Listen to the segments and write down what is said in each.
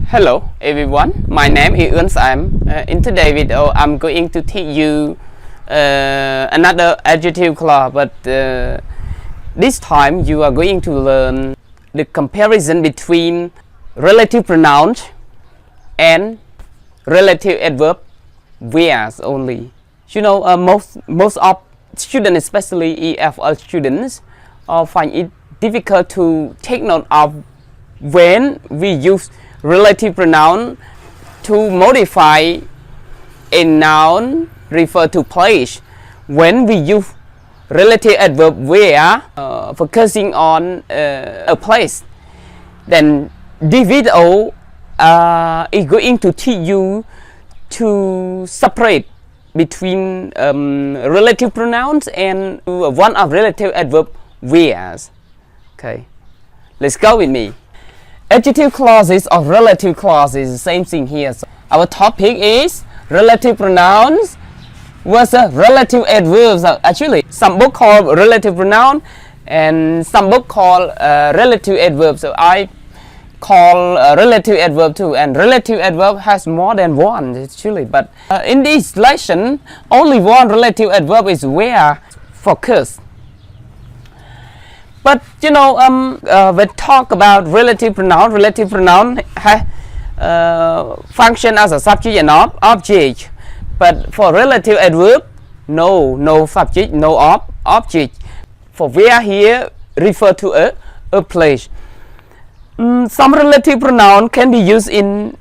Hello everyone, my name is Untitled. In today's video I'm going to teach you another adjective clause, but this time you are going to learn the comparison between relative pronouns and relative adverb whereas only. You know, most of students, especially EFL students, find it difficult to take note of when we use relative pronoun to modify a noun refer to place. When we use relative adverb where focusing on a place, then this video is going to teach you to separate between relative pronouns and one of relative adverb whereas. Okay, let's go with me. Adjective clauses or relative clauses, same thing here. So our topic is relative pronouns versus relative adverbs. Actually, some book call relative pronoun and some book call relative adverb. So I call relative adverb too, and relative adverb has more than one actually. But in this lesson, only one relative adverb is where focus. But you know, when talk about relative pronoun has function as a subject and object. But for relative adverb, no subject, no object. For where here refer to a place. Some relative pronoun can be used in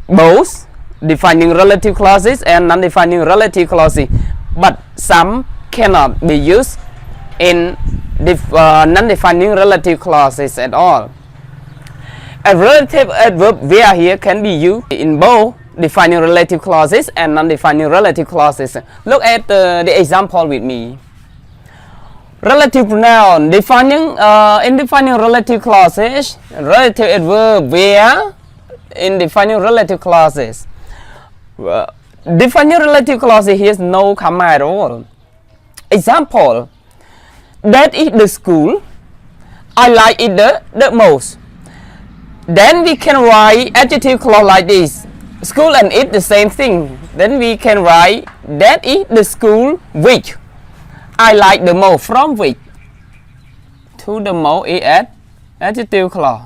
both defining relative clauses and non-defining relative clauses, but some cannot be used in non-defining relative clauses at all. A relative adverb where here can be used in both defining relative clauses and non-defining relative clauses. Look at the example with me. Relative pronoun defining in defining relative clauses, relative adverb where in defining relative clauses. Defining relative clauses here is no comma at all. Example: that is the school I like it the most. Then we can write adjective clause like this. School and it the same thing. Then we can write that is the school which I like the most. From which to the most is adjective clause.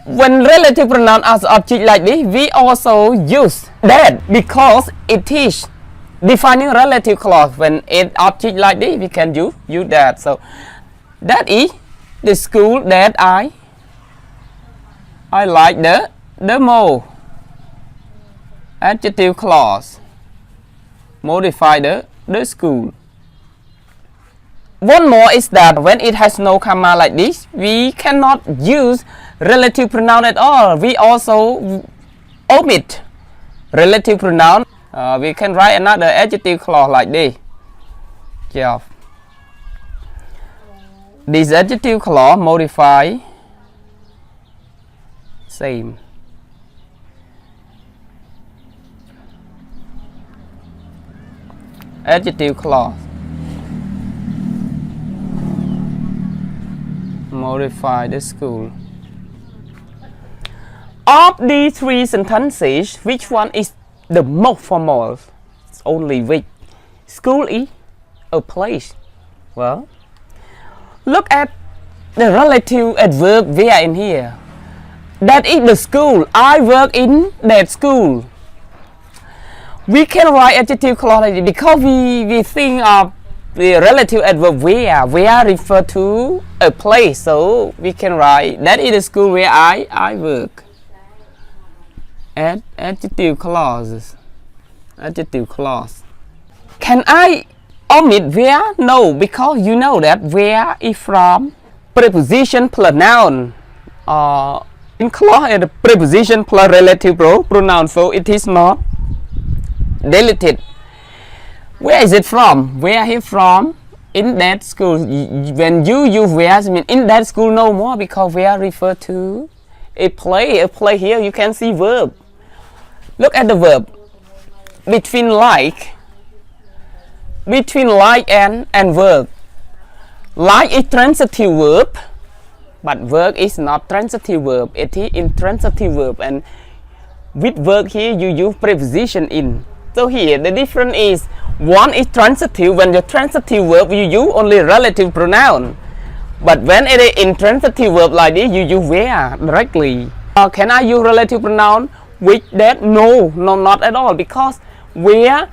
When relative pronoun as object like this, we also use that because it is defining relative clause. When it object like this, we can use that. So that is the school that I like the most. Adjective clause modify the school. One more is that when it has no comma like this, we cannot use relative pronoun at all. We also omit relative pronoun. We can write another adjective clause like this. Yeah. This adjective clause modify same. Adjective clause modify the school. Of these three sentences, which one is the most formal? It's only which. School is a place. Well, look at the relative adverb where in here. That is the school. I work in that school. We can write adjective clause because we think of the relative adverb where refer to a place. So we can write that is the school where I work. Adjective clauses. Adjective clause. Can I omit where? No, because you know that where is from preposition plus noun. In clause is the preposition plus relative pronoun, so it is not deleted. Where is it from? Where is it from? In that school. When you use where, I mean in that school no more, because where refer to a play. A play here you can see verb. Look at the verb. Between like and verb. Like is transitive verb, but work is not transitive verb. It is intransitive verb, and with work here you use preposition in. So here the difference is one is transitive. When the transitive verb you use only relative pronoun, but when it is intransitive verb like this you use where directly. Can I use relative pronoun with that? No, not at all, because where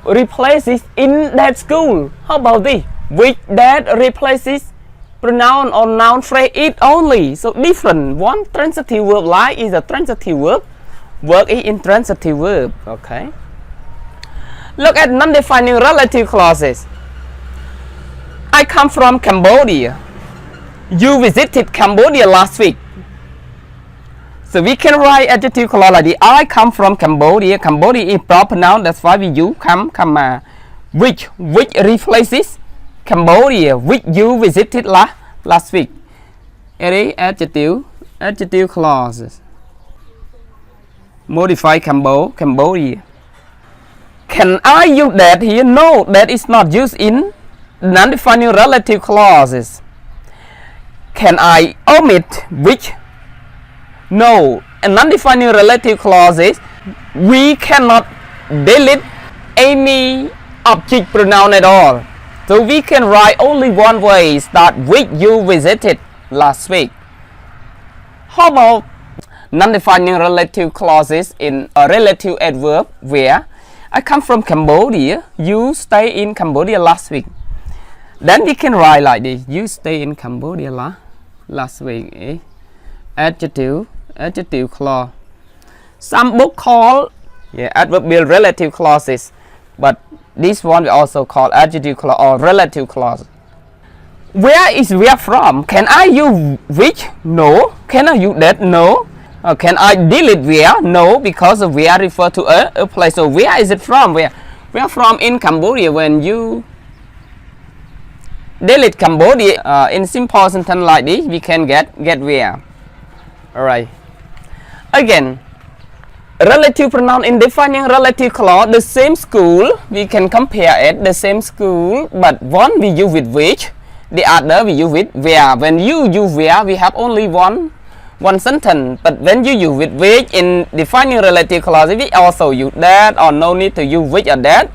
replaces in that school. How about this? With that replaces pronoun or noun phrase it only. So different. One transitive verb like is a transitive verb. Work is intransitive verb. Okay. Look at non-defining relative clauses. I come from Cambodia. You visited Cambodia last week. So we can write adjective clause like this. I come from Cambodia. Cambodia is proper noun. That's why we use come which replaces Cambodia, which you visited last week. It is adjective clauses. Modify Cambodia. Can I use that here? No, that is not used in non-defining relative clauses. Can I omit which? No, in non-defining relative clauses, we cannot delete any object pronoun at all. So we can write only one way, start with you visited last week. How about non-defining relative clauses in a relative adverb where I come from Cambodia, you stay in Cambodia last week. Then we can write like this, you stay in Cambodia last week. Adjective clause. Some book call adverbial relative clauses, but this one we also call adjective clause or relative clause. Where is where from? Can I use which? No. Can I use that? No. Can I delete where? No, because of where refer to a place. So where is it from? Where from in Cambodia? When you delete Cambodia in simple sentence like this, we can get where. Alright. Again, relative pronoun in defining relative clause, the same school, we can compare it, the same school, but one we use with which, the other we use with where. When you use where, we have only one sentence, but when you use with which in defining relative clause, we also use that, or no need to use which or that.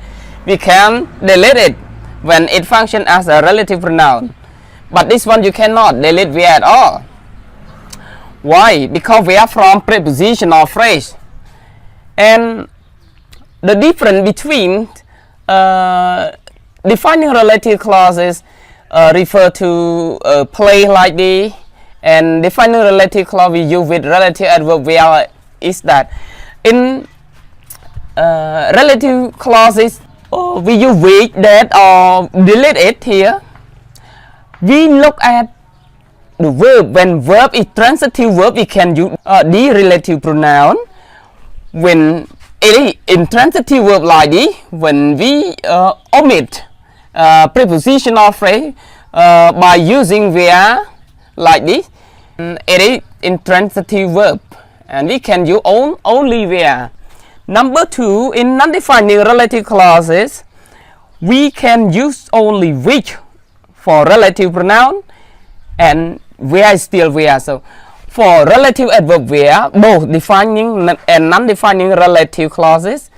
We can delete it when it functions as a relative pronoun, but this one you cannot delete where at all. Why? Because we are from preposition or phrase, and the difference between defining relative clauses refer to place like this, and defining relative clause we use with relative adverb where is that in relative clauses we use with that or delete it. Here we look at the verb. When verb is transitive verb, we can use the relative pronoun. When it is intransitive verb like this, when we omit preposition or phrase by using where like this, it is intransitive verb, and we can use only where. Number two, in non-defining relative clauses, we can use only which for relative pronoun, and where is still where. So for relative adverb where, both defining and non-defining relative clauses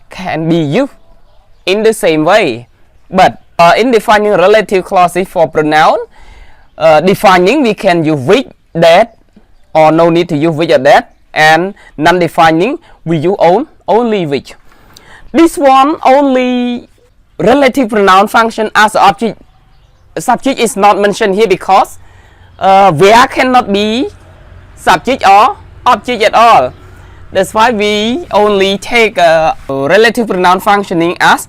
can be used in the same way. But in defining relative clauses for pronoun, defining we can use with, that, or no need to use with or that, and non-defining we use only which. This one only relative pronoun function as object. Subject is not mentioned here because where cannot be subject or object at all. That's why we only take a relative pronoun functioning as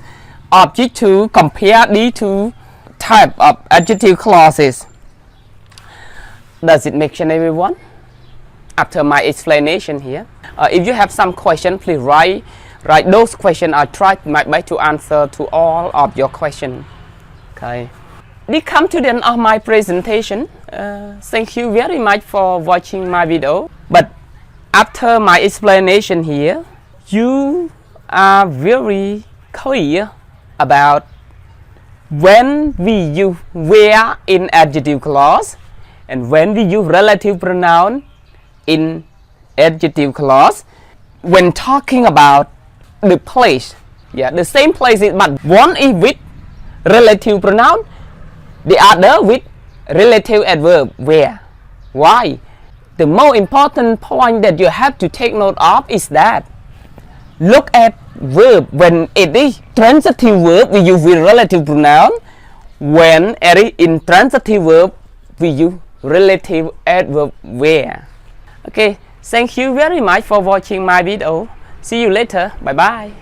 object to compare these two type of adjective clauses. Does it make sense, everyone? After my explanation here, if you have some question, please write those questions. I try my best to answer to all of your questions. Okay. We come to the end of my presentation. Thank you very much for watching my video. But after my explanation here, you are very clear about when we use where in adjective clause and when we use relative pronoun in adjective clause. When talking about the place, the same place is, but one is with relative pronoun, the other with relative adverb where. Why? The most important point that you have to take note of is that look at verb. When it is transitive verb, we use with relative pronoun. When it is intransitive verb, we use relative adverb where. Okay, thank you very much for watching my video. See you later. Bye bye.